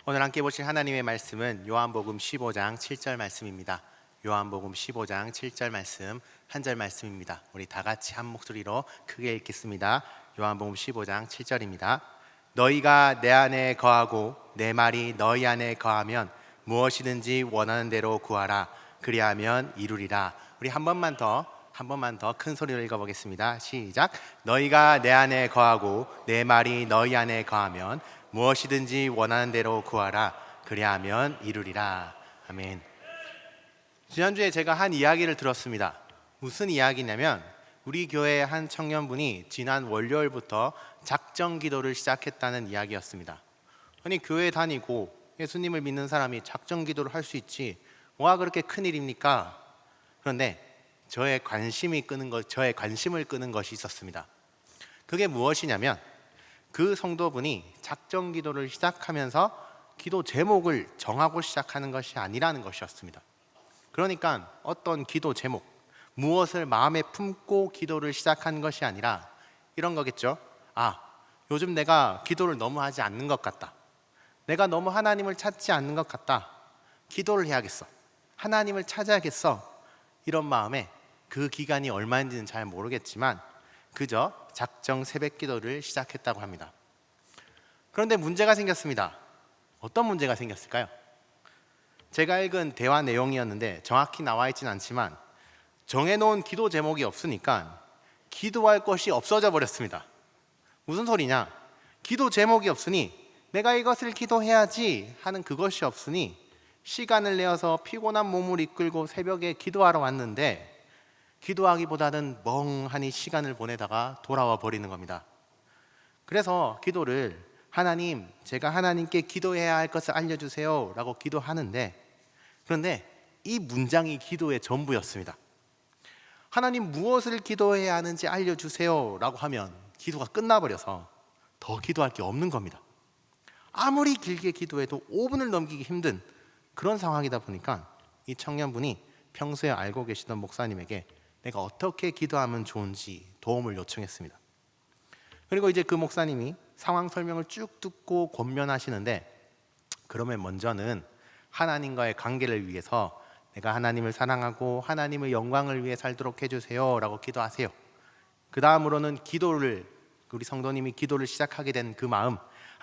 오늘 함께 보실 하나님의 말씀은 요한복음 15장 7절 말씀입니다. 요한복음 15장 7절 말씀, 한 절 말씀입니다. 우리 다 같이 한 목소리로 크게 읽겠습니다. 요한복음 15장 7절입니다. 너희가 내 안에 거하고 내 말이 너희 안에 거하면 무엇이든지 원하는 대로 구하라. 그리하면 이루리라. 우리 한 번만 더 큰 소리로 읽어보겠습니다. 시작. 너희가 내 안에 거하고 내 말이 너희 안에 거하면 무엇이든지 원하는 대로 구하라. 그리하면 이루리라. 아멘. 지난주에 제가 한 이야기를 들었습니다. 무슨 이야기냐면 우리 교회의 한 청년분이 지난 월요일부터 작정 기도를 시작했다는 이야기였습니다. 아니, 교회 다니고 예수님을 믿는 사람이 작정 기도를 할 수 있지 뭐가 그렇게 큰일입니까? 그런데 저의 관심을 끄는 것이 있었습니다. 그게 무엇이냐면 그 성도분이 작정 기도를 시작하면서 기도 제목을 정하고 시작하는 것이 아니라는 것이었습니다. 그러니까 어떤 기도 제목, 무엇을 마음에 품고 기도를 시작하는 것이 아니라 이런 거겠죠. 요즘 내가 기도를 너무 하지 않는 것 같다. 내가 너무 하나님을 찾지 않는 것 같다. 기도를 해야겠어. 하나님을 찾아야겠어. 이런 마음에 그 기간이 얼마인지는 잘 모르겠지만 그저 작정 새벽 기도를 시작했다고 합니다. 그런데 문제가 생겼습니다. 어떤 문제가 생겼을까요? 제가 읽은 대화 내용이었는데 정확히 나와 있진 않지만 정해놓은 기도 제목이 없으니까 기도할 것이 없어져 버렸습니다. 무슨 소리냐? 기도 제목이 없으니 내가 이것을 기도해야지 하는 그것이 없으니 시간을 내어서 피곤한 몸을 이끌고 새벽에 기도하러 왔는데 기도하기보다는 멍하니 시간을 보내다가 돌아와 버리는 겁니다. 그래서 기도를 하나님, 제가 하나님께 기도해야 할 것을 알려주세요 라고 기도하는데, 그런데 이 문장이 기도의 전부였습니다. 하나님, 무엇을 기도해야 하는지 알려주세요 라고 하면 기도가 끝나버려서 더 기도할 게 없는 겁니다. 아무리 길게 기도해도 5분을 넘기기 힘든 그런 상황이다 보니까 이 청년분이 평소에 알고 계시던 목사님에게 내가 어떻게 기도하면 좋은지 도움을 요청했습니다. 그리고 이제 그 목사님이 상황 설명을 쭉 듣고 권면하시는데, 그러면 먼저는 하나님과의 관계를 위해서 내가 하나님을 사랑하고 하나님의 영광을 위해 살도록 해주세요 라고 기도하세요. 그 다음으로는 우리 성도님이 기도를 시작하게 된 그 마음,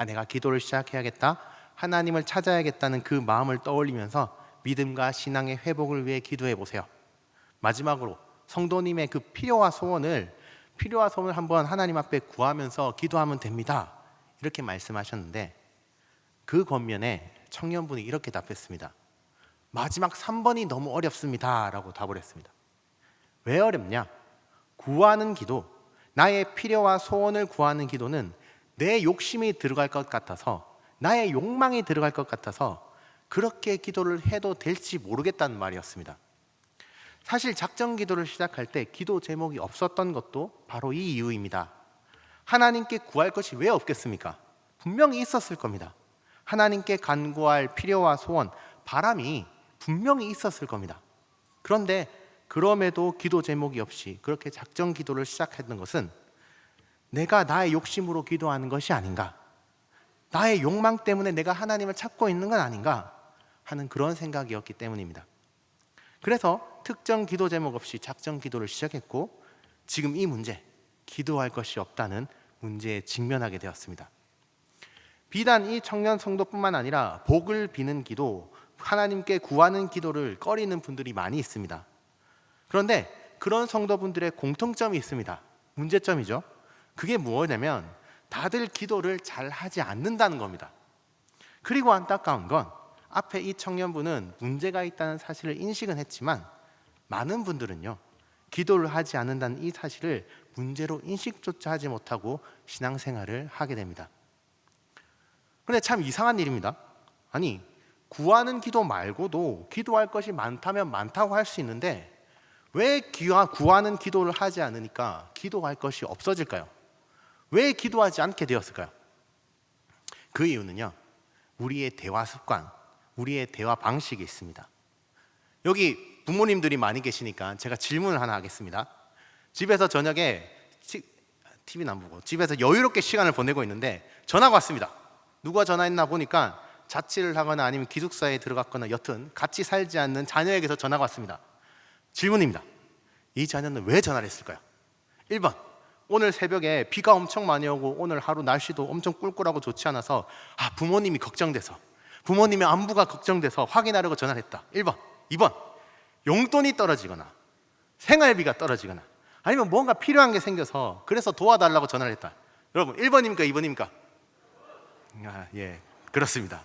내가 기도를 시작해야겠다, 하나님을 찾아야겠다는 그 마음을 떠올리면서 믿음과 신앙의 회복을 위해 기도해 보세요. 마지막으로 성도님의 그 필요와 소원을 한번 하나님 앞에 구하면서 기도하면 됩니다. 이렇게 말씀하셨는데 그 권면에 청년분이 이렇게 답했습니다. 마지막 3번이 너무 어렵습니다 라고 답을 했습니다. 왜 어렵냐? 구하는 기도, 나의 필요와 소원을 구하는 기도는 내 욕심이 들어갈 것 같아서, 나의 욕망이 들어갈 것 같아서 그렇게 기도를 해도 될지 모르겠다는 말이었습니다. 사실 작정 기도를 시작할 때 기도 제목이 없었던 것도 바로 이 이유입니다. 하나님께 구할 것이 왜 없겠습니까? 분명히 있었을 겁니다. 하나님께 간구할 필요와 소원, 바람이 분명히 있었을 겁니다. 그런데 그럼에도 기도 제목이 없이 그렇게 작정 기도를 시작했던 것은 내가 나의 욕심으로 기도하는 것이 아닌가, 나의 욕망 때문에 내가 하나님을 찾고 있는 건 아닌가 하는 그런 생각이었기 때문입니다. 그래서 특정 기도 제목 없이 작정 기도를 시작했고 지금 이 문제, 기도할 것이 없다는 문제에 직면하게 되었습니다. 비단 이 청년 성도뿐만 아니라 복을 비는 기도, 하나님께 구하는 기도를 꺼리는 분들이 많이 있습니다. 그런데 그런 성도분들의 공통점이 있습니다. 문제점이죠. 그게 무엇이냐면 다들 기도를 잘 하지 않는다는 겁니다. 그리고 안타까운 건 앞에 이 청년분은 문제가 있다는 사실을 인식은 했지만 많은 분들은요, 기도를 하지 않는다는 이 사실을 문제로 인식조차 하지 못하고 신앙생활을 하게 됩니다. 그런데 참 이상한 일입니다. 아니, 구하는 기도 말고도 기도할 것이 많다면 많다고 할 수 있는데 왜 구하는 기도를 하지 않으니까 기도할 것이 없어질까요? 왜 기도하지 않게 되었을까요? 그 이유는요, 우리의 대화 습관, 우리의 대화 방식이 있습니다. 여기 부모님들이 많이 계시니까 제가 질문을 하나 하겠습니다. 집에서 저녁에 TV는 안 보고 집에서 여유롭게 시간을 보내고 있는데 전화가 왔습니다. 누가 전화했나 보니까 자취를 하거나 아니면 기숙사에 들어갔거나 여튼 같이 살지 않는 자녀에게서 전화가 왔습니다. 질문입니다. 이 자녀는 왜 전화를 했을까요? 1번, 오늘 새벽에 비가 엄청 많이 오고 오늘 하루 날씨도 엄청 꿀꿀하고 좋지 않아서 부모님이 걱정돼서, 부모님의 안부가 걱정돼서 확인하려고 전화를 했다. 1번. 2번, 용돈이 떨어지거나 생활비가 떨어지거나 아니면 뭔가 필요한 게 생겨서 그래서 도와달라고 전화를 했다. 여러분, 1번입니까? 2번입니까? 예, 그렇습니다.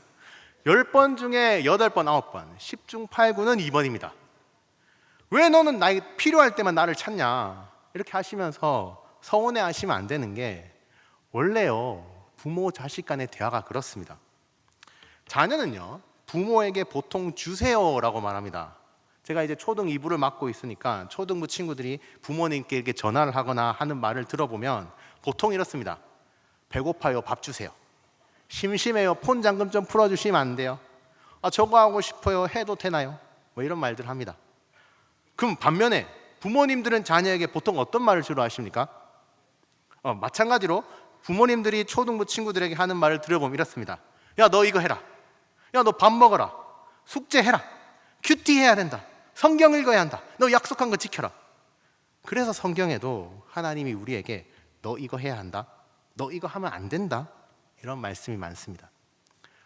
10번 중에 8번, 9번, 10중 8구는 2번입니다. 왜 너는 나에게 필요할 때만 나를 찾냐, 이렇게 하시면서 서운해 하시면 안 되는 게, 원래요, 부모 자식 간의 대화가 그렇습니다. 자녀는요, 부모에게 보통 주세요라고 말합니다. 제가 이제 초등 2부를 맡고 있으니까 초등부 친구들이 부모님께 이렇게 전화를 하거나 하는 말을 들어보면 보통 이렇습니다. 배고파요, 밥 주세요. 심심해요, 폰 잠금 좀 풀어주시면 안 돼요? 저거 하고 싶어요, 해도 되나요? 뭐 이런 말들 합니다. 그럼 반면에 부모님들은 자녀에게 보통 어떤 말을 주로 하십니까? 마찬가지로 부모님들이 초등부 친구들에게 하는 말을 들어보면 이렇습니다. 야, 너 이거 해라. 야, 너 밥 먹어라. 숙제해라. 큐티 해야 된다. 성경 읽어야 한다. 너 약속한 거 지켜라. 그래서 성경에도 하나님이 우리에게 너 이거 해야 한다, 너 이거 하면 안 된다, 이런 말씀이 많습니다.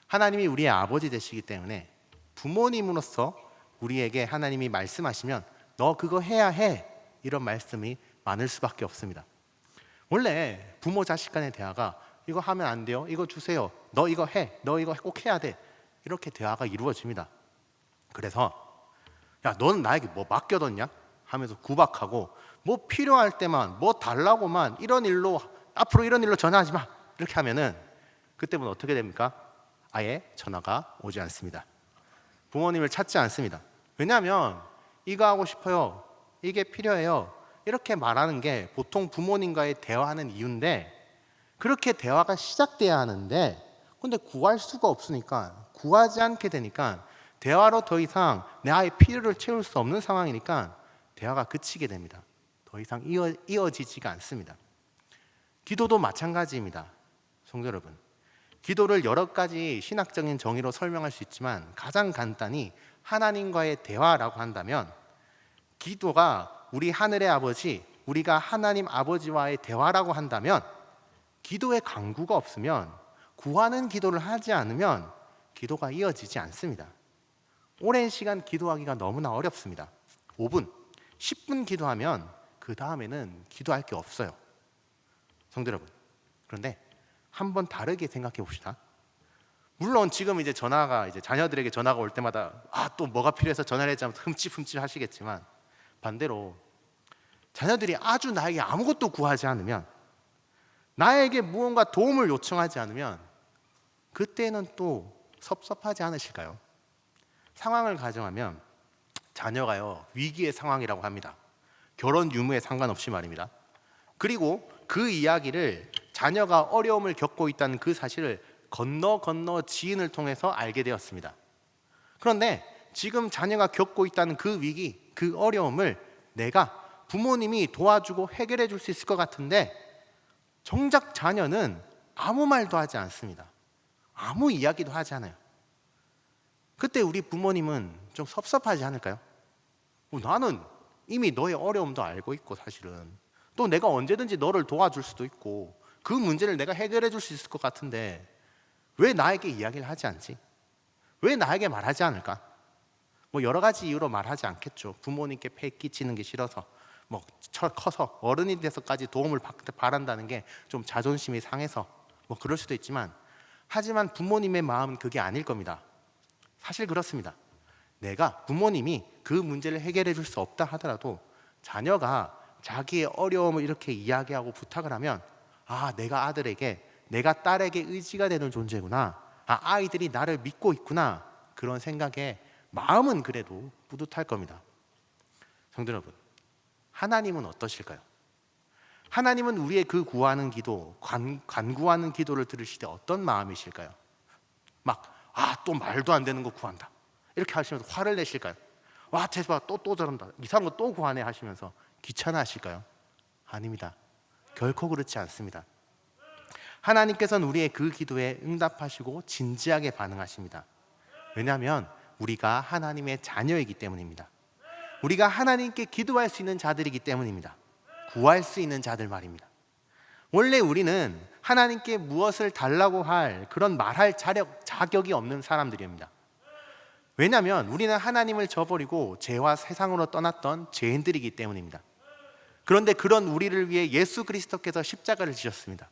하나님이 우리의 아버지 되시기 때문에 부모님으로서 우리에게 하나님이 말씀하시면 너 그거 해야 해, 이런 말씀이 많을 수밖에 없습니다. 원래 부모 자식 간의 대화가 이거 하면 안 돼요, 이거 주세요, 너 이거 해, 너 이거 꼭 해야 돼, 이렇게 대화가 이루어집니다. 그래서 야, 너는 나에게 뭐 맡겨뒀냐? 하면서 구박하고, 뭐 필요할 때만 뭐 달라고만, 이런 일로 앞으로 이런 일로 전화하지 마, 이렇게 하면은 그때부터 어떻게 됩니까? 아예 전화가 오지 않습니다. 부모님을 찾지 않습니다. 왜냐하면 이거 하고 싶어요, 이게 필요해요, 이렇게 말하는 게 보통 부모님과의 대화하는 이유인데, 그렇게 대화가 시작돼야 하는데 근데 구할 수가 없으니까, 구하지 않게 되니까 대화로 더 이상 내 아이의 필요를 채울 수 없는 상황이니까 대화가 그치게 됩니다. 더 이상 이어지지가 않습니다. 기도도 마찬가지입니다. 성도 여러분, 기도를 여러 가지 신학적인 정의로 설명할 수 있지만 가장 간단히 하나님과의 대화라고 한다면, 기도가 우리 하늘의 아버지, 우리가 하나님 아버지와의 대화라고 한다면, 기도의 강구가 없으면, 구하는 기도를 하지 않으면 기도가 이어지지 않습니다. 오랜 시간 기도하기가 너무나 어렵습니다. 5분, 10분 기도하면 그 다음에는 기도할 게 없어요. 성도 여러분, 그런데 한번 다르게 생각해 봅시다. 물론 지금 이제 전화가, 이제 자녀들에게 전화가 올 때마다 또 뭐가 필요해서 전화를 했자면 흠칫흠칫 하시겠지만, 반대로 자녀들이 아주 나에게 아무것도 구하지 않으면, 나에게 무언가 도움을 요청하지 않으면 그때는 또 섭섭하지 않으실까요? 상황을 가정하면 자녀가요, 위기의 상황이라고 합니다. 결혼 유무에 상관없이 말입니다. 그리고 그 이야기를, 자녀가 어려움을 겪고 있다는 그 사실을 건너 지인을 통해서 알게 되었습니다. 그런데 지금 자녀가 겪고 있다는 그 위기, 그 어려움을 내가, 부모님이 도와주고 해결해 줄 수 있을 것 같은데 정작 자녀는 아무 말도 하지 않습니다. 아무 이야기도 하지 않아요. 그때 우리 부모님은 좀 섭섭하지 않을까요? 나는 이미 너의 어려움도 알고 있고, 사실은 또 내가 언제든지 너를 도와줄 수도 있고 그 문제를 내가 해결해 줄 수 있을 것 같은데 왜 나에게 이야기를 하지 않지? 왜 나에게 말하지 않을까? 뭐 여러 가지 이유로 말하지 않겠죠. 부모님께 폐 끼치는 게 싫어서, 뭐 커서 어른이 돼서까지 도움을 바란다는 게 좀 자존심이 상해서, 뭐 그럴 수도 있지만, 하지만 부모님의 마음은 그게 아닐 겁니다. 사실 그렇습니다. 내가, 부모님이 그 문제를 해결해 줄 수 없다 하더라도 자녀가 자기의 어려움을 이렇게 이야기하고 부탁을 하면, 내가 아들에게, 내가 딸에게 의지가 되는 존재구나, 아이들이 나를 믿고 있구나, 그런 생각에 마음은 그래도 뿌듯할 겁니다. 성도 여러분, 하나님은 어떠실까요? 하나님은 우리의 그 구하는 기도, 간구하는 기도를 들으실 때 어떤 마음이실까요? 또 말도 안 되는 거 구한다, 이렇게 하시면서 화를 내실까요? 제발 또 저런다, 이상한 거 또 구하네 하시면서 귀찮아 하실까요? 아닙니다. 결코 그렇지 않습니다. 하나님께서는 우리의 그 기도에 응답하시고 진지하게 반응하십니다. 왜냐하면 우리가 하나님의 자녀이기 때문입니다. 우리가 하나님께 기도할 수 있는 자들이기 때문입니다. 구할 수 있는 자들 말입니다. 원래 우리는 하나님께 무엇을 달라고 할 그런 말할 자격이 없는 사람들입니다. 왜냐하면 우리는 하나님을 저버리고 죄와 세상으로 떠났던 죄인들이기 때문입니다. 그런데 그런 우리를 위해 예수 그리스도께서 십자가를 지셨습니다.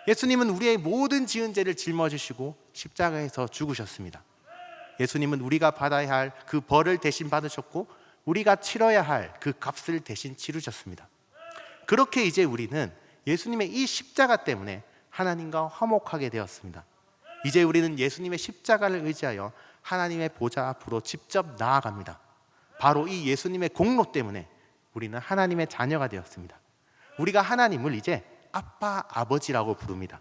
예수님은 우리의 모든 지은 죄를 짊어지시고 십자가에서 죽으셨습니다. 예수님은 우리가 받아야 할 그 벌을 대신 받으셨고 우리가 치러야 할 그 값을 대신 치르셨습니다. 그렇게 이제 우리는 예수님의 이 십자가 때문에 하나님과 화목하게 되었습니다. 이제 우리는 예수님의 십자가를 의지하여 하나님의 보좌 앞으로 직접 나아갑니다. 바로 이 예수님의 공로 때문에 우리는 하나님의 자녀가 되었습니다. 우리가 하나님을 이제 아빠, 아버지라고 부릅니다.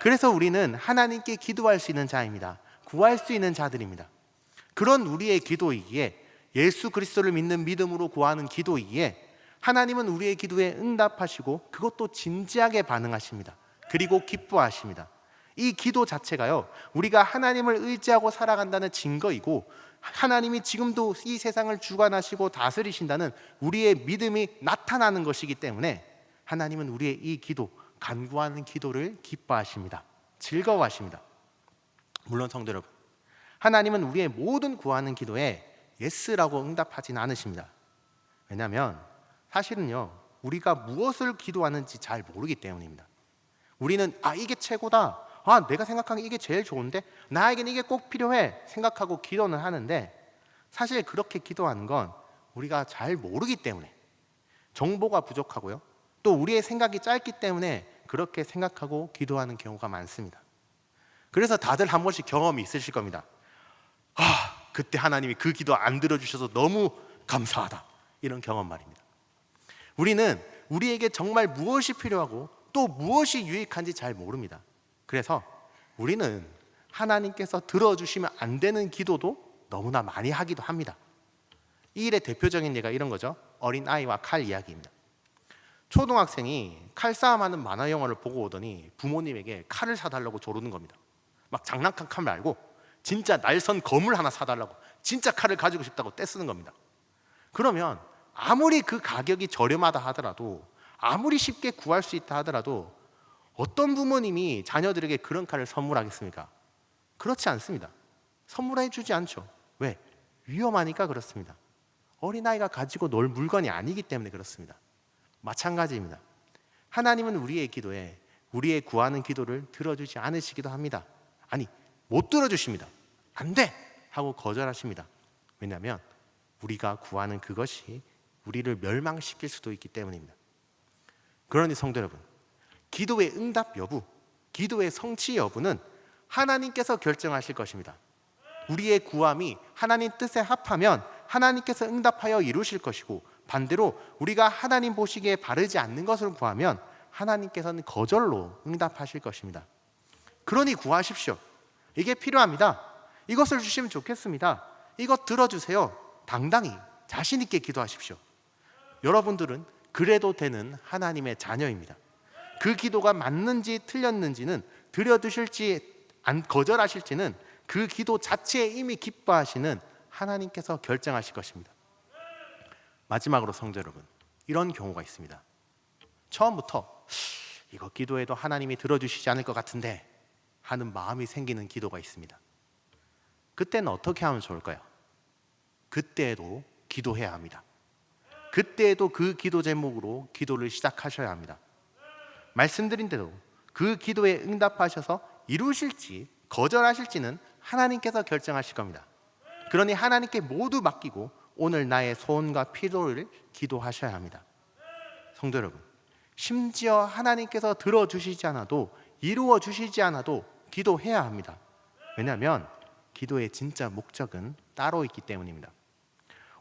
그래서 우리는 하나님께 기도할 수 있는 자입니다. 구할 수 있는 자들입니다. 그런 우리의 기도이기에, 예수 그리스도를 믿는 믿음으로 구하는 기도이기에 하나님은 우리의 기도에 응답하시고 그것도 진지하게 반응하십니다. 그리고 기뻐하십니다. 이 기도 자체가요, 우리가 하나님을 의지하고 살아간다는 증거이고, 하나님이 지금도 이 세상을 주관하시고 다스리신다는 우리의 믿음이 나타나는 것이기 때문에 하나님은 우리의 이 기도, 간구하는 기도를 기뻐하십니다. 즐거워하십니다. 물론 성도 여러분, 하나님은 우리의 모든 구하는 기도에 예스라고 응답하진 않으십니다. 왜냐하면 사실은요, 우리가 무엇을 기도하는지 잘 모르기 때문입니다. 우리는 이게 최고다, 내가 생각하기에 이게 제일 좋은데, 나에게는 이게 꼭 필요해 생각하고 기도는 하는데, 사실 그렇게 기도하는 건 우리가 잘 모르기 때문에, 정보가 부족하고요, 또 우리의 생각이 짧기 때문에 그렇게 생각하고 기도하는 경우가 많습니다. 그래서 다들 한 번씩 경험이 있으실 겁니다. 그때 하나님이 그 기도 안 들어주셔서 너무 감사하다, 이런 경험 말입니다. 우리는 우리에게 정말 무엇이 필요하고 또 무엇이 유익한지 잘 모릅니다. 그래서 우리는 하나님께서 들어주시면 안 되는 기도도 너무나 많이 하기도 합니다. 이 일의 대표적인 예가 이런 거죠. 어린아이와 칼 이야기입니다. 초등학생이 칼싸움하는 만화 영화를 보고 오더니 부모님에게 칼을 사달라고 조르는 겁니다. 막 장난감 칼 말고 진짜 날선 검을 하나 사달라고, 진짜 칼을 가지고 싶다고 떼쓰는 겁니다. 그러면 아무리 그 가격이 저렴하다 하더라도, 아무리 쉽게 구할 수 있다 하더라도 어떤 부모님이 자녀들에게 그런 칼을 선물하겠습니까? 그렇지 않습니다. 선물해 주지 않죠. 왜? 위험하니까 그렇습니다. 어린아이가 가지고 놀 물건이 아니기 때문에 그렇습니다. 마찬가지입니다. 하나님은 우리의 기도에, 우리의 구하는 기도를 들어주지 않으시기도 합니다. 아니, 못 들어주십니다. 안 돼! 하고 거절하십니다. 왜냐하면 우리가 구하는 그것이 우리를 멸망시킬 수도 있기 때문입니다. 그러니 성도 여러분, 기도의 응답 여부, 기도의 성취 여부는 하나님께서 결정하실 것입니다. 우리의 구함이 하나님 뜻에 합하면 하나님께서 응답하여 이루실 것이고, 반대로 우리가 하나님 보시기에 바르지 않는 것을 구하면 하나님께서는 거절로 응답하실 것입니다. 그러니 구하십시오. 이게 필요합니다. 이것을 주시면 좋겠습니다. 이것 들어주세요. 당당히 자신 있게 기도하십시오. 여러분들은 그래도 되는 하나님의 자녀입니다. 그 기도가 맞는지 틀렸는지는, 들어주실지 거절하실지는 그 기도 자체에 이미 기뻐하시는 하나님께서 결정하실 것입니다. 마지막으로 성도 여러분, 이런 경우가 있습니다. 처음부터 이거 기도해도 하나님이 들어주시지 않을 것 같은데 하는 마음이 생기는 기도가 있습니다. 그때는 어떻게 하면 좋을까요? 그때에도 기도해야 합니다. 그때에도 그 기도 제목으로 기도를 시작하셔야 합니다. 말씀드린 대로 그 기도에 응답하셔서 이루실지 거절하실지는 하나님께서 결정하실 겁니다. 그러니 하나님께 모두 맡기고 오늘 나의 소원과 필요를 기도하셔야 합니다. 성도 여러분, 심지어 하나님께서 들어주시지 않아도, 이루어 주시지 않아도 기도해야 합니다. 왜냐하면 기도의 진짜 목적은 따로 있기 때문입니다.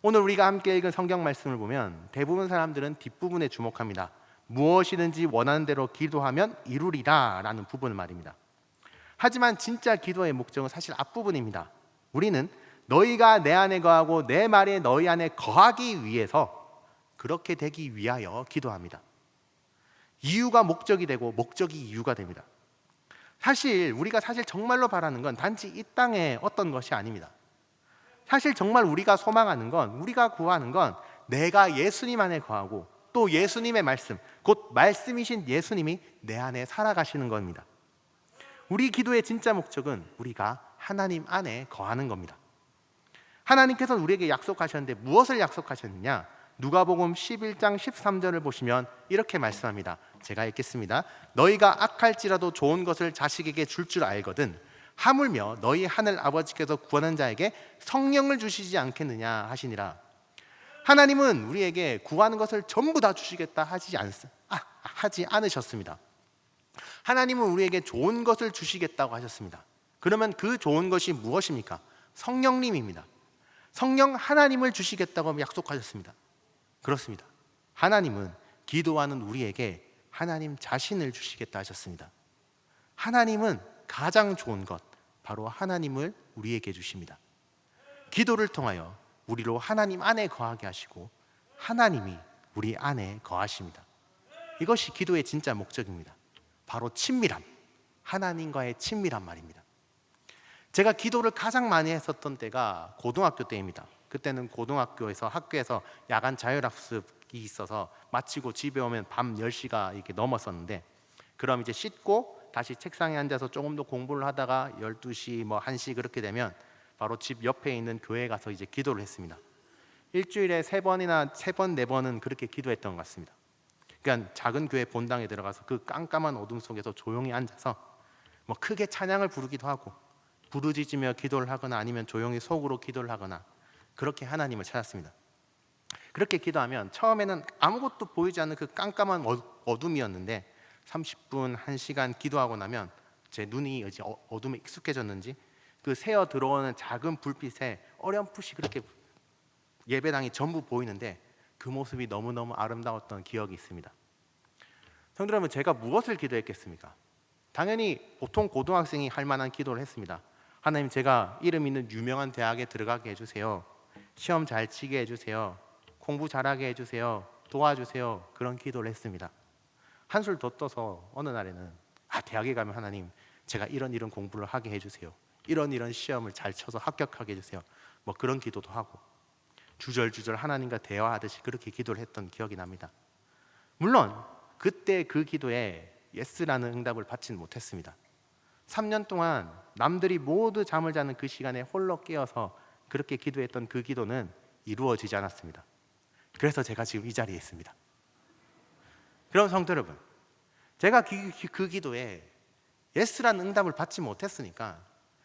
오늘 우리가 함께 읽은 성경 말씀을 보면 대부분 사람들은 뒷부분에 주목합니다. 무엇이든지 원하는 대로 기도하면 이루리라 라는 부분 말입니다. 하지만 진짜 기도의 목적은 사실 앞부분입니다. 우리는 너희가 내 안에 거하고 내 말에 너희 안에 거하기 위해서, 그렇게 되기 위하여 기도합니다. 이유가 목적이 되고 목적이 이유가 됩니다. 우리가 정말로 바라는 건 단지 이 땅의 어떤 것이 아닙니다. 사실 정말 우리가 소망하는 건, 우리가 구하는 건 내가 예수님 안에 거하고 또 예수님의 말씀, 곧 말씀이신 예수님이 내 안에 살아가시는 겁니다. 우리 기도의 진짜 목적은 우리가 하나님 안에 거하는 겁니다. 하나님께서는 우리에게 약속하셨는데 무엇을 약속하셨느냐? 누가복음 11장 13절을 보시면 이렇게 말씀합니다. 제가 읽겠습니다. 너희가 악할지라도 좋은 것을 자식에게 줄 줄 알거든 하물며 너희 하늘 아버지께서 구하는 자에게 성령을 주시지 않겠느냐 하시니라. 하나님은 우리에게 구하는 것을 전부 다 주시겠다 하지 않으셨습니다. 하나님은 우리에게 좋은 것을 주시겠다고 하셨습니다. 그러면 그 좋은 것이 무엇입니까? 성령님입니다. 성령 하나님을 주시겠다고 약속하셨습니다. 그렇습니다. 하나님은 기도하는 우리에게 하나님 자신을 주시겠다 하셨습니다. 하나님은 가장 좋은 것, 바로 하나님을 우리에게 주십니다. 기도를 통하여 우리로 하나님 안에 거하게 하시고 하나님이 우리 안에 거하십니다. 이것이 기도의 진짜 목적입니다. 바로 친밀함, 하나님과의 친밀한 말입니다. 제가 기도를 가장 많이 했었던 때가 고등학교 때입니다. 그때는 학교에서 야간 자율학습이 있어서 마치고 집에 오면 밤 10시가 이렇게 넘었었는데, 그럼 이제 씻고 다시 책상에 앉아서 조금 더 공부를 하다가 12시, 1시 그렇게 되면 바로 집 옆에 있는 교회에 가서 이제 기도를 했습니다. 일주일에 3번, 4번은 그렇게 기도했던 것 같습니다. 그러니까 작은 교회 본당에 들어가서 그 깜깜한 어둠 속에서 조용히 앉아서 크게 찬양을 부르기도 하고 부르짖으며 기도를 하거나 아니면 조용히 속으로 기도를 하거나 그렇게 하나님을 찾았습니다. 그렇게 기도하면 처음에는 아무것도 보이지 않는 그 깜깜한 어둠이었는데 30분, 1시간 기도하고 나면 제 눈이 이제 어둠에 익숙해졌는지 그 새어 들어오는 작은 불빛에 어렴풋이 그렇게 예배당이 전부 보이는데 그 모습이 너무너무 아름다웠던 기억이 있습니다. 성도 여러분, 제가 무엇을 기도했겠습니까? 당연히 보통 고등학생이 할 만한 기도를 했습니다. 하나님, 제가 이름 있는 유명한 대학에 들어가게 해주세요. 시험 잘 치게 해주세요. 공부 잘하게 해주세요. 도와주세요. 그런 기도를 했습니다. 한술 더 떠서 어느 날에는 대학에 가면 하나님, 제가 이런 공부를 하게 해주세요. 이런 시험을 잘 쳐서 합격하게 해주세요. 그런 기도도 하고 주절주절 하나님과 대화하듯이 그렇게 기도를 했던 기억이 납니다. 물론 그때 그 기도에 예스라는 응답을 받지는 못했습니다. 3년 동안 남들이 모두 잠을 자는 그 시간에 홀로 깨어서 그렇게 기도했던 그 기도는 이루어지지 않았습니다. 그래서 제가 지금 이 자리에 있습니다. 그럼 성도 여러분, 제가 그 기도에 예스라는 응답을 받지 못했으니까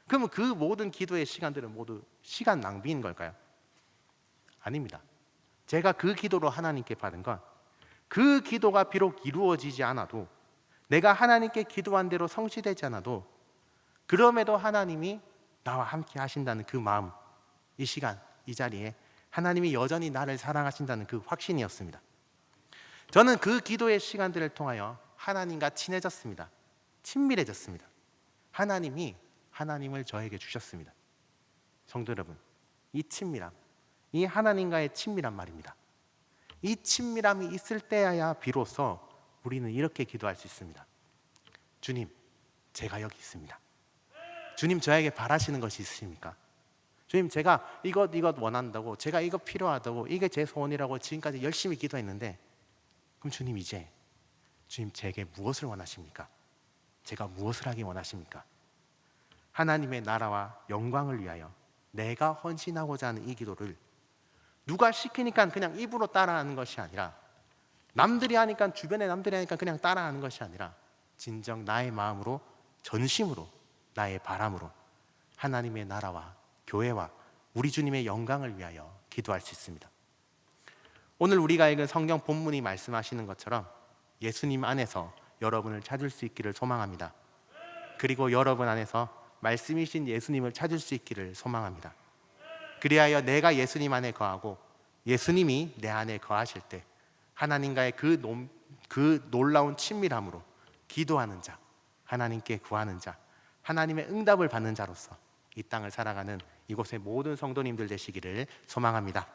그러면 그 모든 기도의 시간들은 모두 시간 낭비인 걸까요? 아닙니다. 제가 그 기도로 하나님께 받은 건 그 기도가 비록 이루어지지 않아도, 내가 하나님께 기도한 대로 성취되지 않아도 그럼에도 하나님이 나와 함께 하신다는 그 마음, 이 시간, 이 자리에 하나님이 여전히 나를 사랑하신다는 그 확신이었습니다. 저는 그 기도의 시간들을 통하여 하나님과 친해졌습니다. 친밀해졌습니다. 하나님이 하나님을 저에게 주셨습니다. 성도 여러분, 이 친밀함, 이 하나님과의 친밀한 말입니다. 이 친밀함이 있을 때야 비로소 우리는 이렇게 기도할 수 있습니다. 주님, 제가 여기 있습니다. 주님, 저에게 바라시는 것이 있으십니까? 주님, 제가 이것 원한다고, 제가 이거 필요하다고, 이게 제 소원이라고 지금까지 열심히 기도했는데, 그럼 주님, 주님 제게 무엇을 원하십니까? 제가 무엇을 하기 원하십니까? 하나님의 나라와 영광을 위하여 내가 헌신하고자 하는 이 기도를 누가 시키니까 그냥 입으로 따라하는 것이 아니라, 남들이 하니까, 주변에 남들이 하니까 그냥 따라하는 것이 아니라 진정 나의 마음으로, 전심으로, 나의 바람으로 하나님의 나라와 교회와 우리 주님의 영광을 위하여 기도할 수 있습니다. 오늘 우리가 읽은 성경 본문이 말씀하시는 것처럼 예수님 안에서 여러분을 찾을 수 있기를 소망합니다. 그리고 여러분 안에서 말씀이신 예수님을 찾을 수 있기를 소망합니다. 그리하여 내가 예수님 안에 거하고 예수님이 내 안에 거하실 때 하나님과의 그 놀라운 친밀함으로 기도하는 자, 하나님께 구하는 자, 하나님의 응답을 받는 자로서 이 땅을 살아가는 이곳의 모든 성도님들 되시기를 소망합니다.